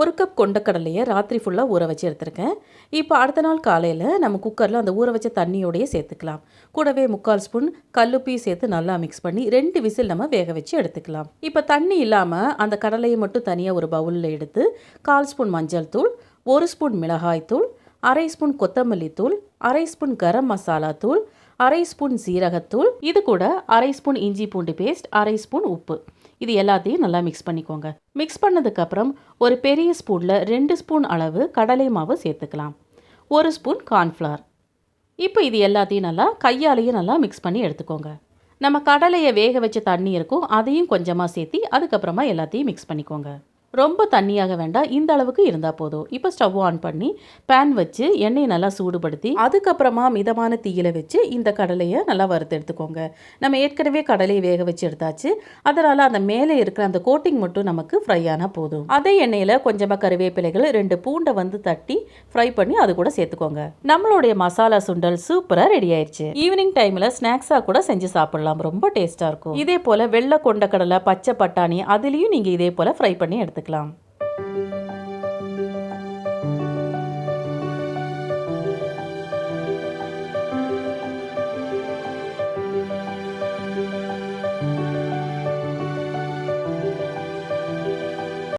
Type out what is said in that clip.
1 cup கொண்டக்கடலையை ராத்திரி ஃபுல்லாக ஊற வச்சு எடுத்திருக்கேன். இப்போ அடுத்த நாள் காலையில் நம்ம குக்கரில் அந்த ஊற வச்ச தண்ணியோடையே சேர்த்துக்கலாம். கூடவே 3/4 ஸ்பூன் கல்லுப்பையும் சேர்த்து நல்லா மிக்ஸ் பண்ணி 2 விசில் நம்ம வேக வச்சு எடுத்துக்கலாம். இப்போ தண்ணி இல்லாமல் அந்த கடலையை மட்டும் தனியாக ஒரு பவுலில் எடுத்து 1/4 ஸ்பூன் மஞ்சள் தூள், 1 ஸ்பூன் மிளகாய் தூள், 1/2 ஸ்பூன் கொத்தமல்லி தூள், 1/2 ஸ்பூன் கரம் மசாலா தூள், 1/2 ஸ்பூன் சீரகத்தூள், இது கூட 1/2 ஸ்பூன் இஞ்சி பூண்டு பேஸ்ட், 1/2 ஸ்பூன் உப்பு, இது எல்லாத்தையும் நல்லா மிக்ஸ் பண்ணிக்கோங்க. மிக்ஸ் பண்ணதுக்கப்புறம் ஒரு பெரிய ஸ்பூனில் 2 ஸ்பூன் அளவு கடலை மாவு சேர்த்துக்கலாம். 1 ஸ்பூன் கார்ன்ஃப்ளவர். இப்போ இது எல்லாத்தையும் நல்லா கையாலேயே நல்லா மிக்ஸ் பண்ணி எடுத்துக்கோங்க. நம்ம கடலையை வேக வச்ச தண்ணி இருக்கும், அதையும் கொஞ்சமாக சேர்த்தி அதுக்கப்புறமா எல்லாத்தையும் மிக்ஸ் பண்ணிக்கோங்க. ரொம்ப தண்ணியாக வேண்டாம், இந்த அளவுக்கு இருந்தால் போதும். இப்போ ஸ்டவ் ஆன் பண்ணி பேன் வச்சு எண்ணெயை நல்லா சூடுபடுத்தி அதுக்கப்புறமா மிதமான தீயில வச்சு இந்த கடலையை நல்லா வறுத்து எடுத்துக்கோங்க. நம்ம ஏற்கனவே கடலையை வேக வச்சு எடுத்தாச்சு, அதனால் அந்த மேலே இருக்கிற அந்த கோட்டிங் மட்டும் நமக்கு ஃப்ரை ஆனால் போதும். அதே எண்ணெயில் கொஞ்சமாக கருவேப்பிலைகள், 2 பூண்டை தட்டி ஃப்ரை பண்ணி அது கூட சேர்த்துக்கோங்க. நம்மளுடைய மசாலா சுண்டல் சூப்பராக ரெடி ஆயிடுச்சு. ஈவினிங் டைமில் ஸ்நாக்ஸாக கூட செஞ்சு சாப்பிடலாம், ரொம்ப டேஸ்ட்டாக இருக்கும். இதே போல் வெள்ளை கொண்ட கடலை, பச்சை பட்டாணி அதுலேயும் நீங்கள் இதே போல் ஃப்ரை பண்ணி எடுத்துக்கலாம்.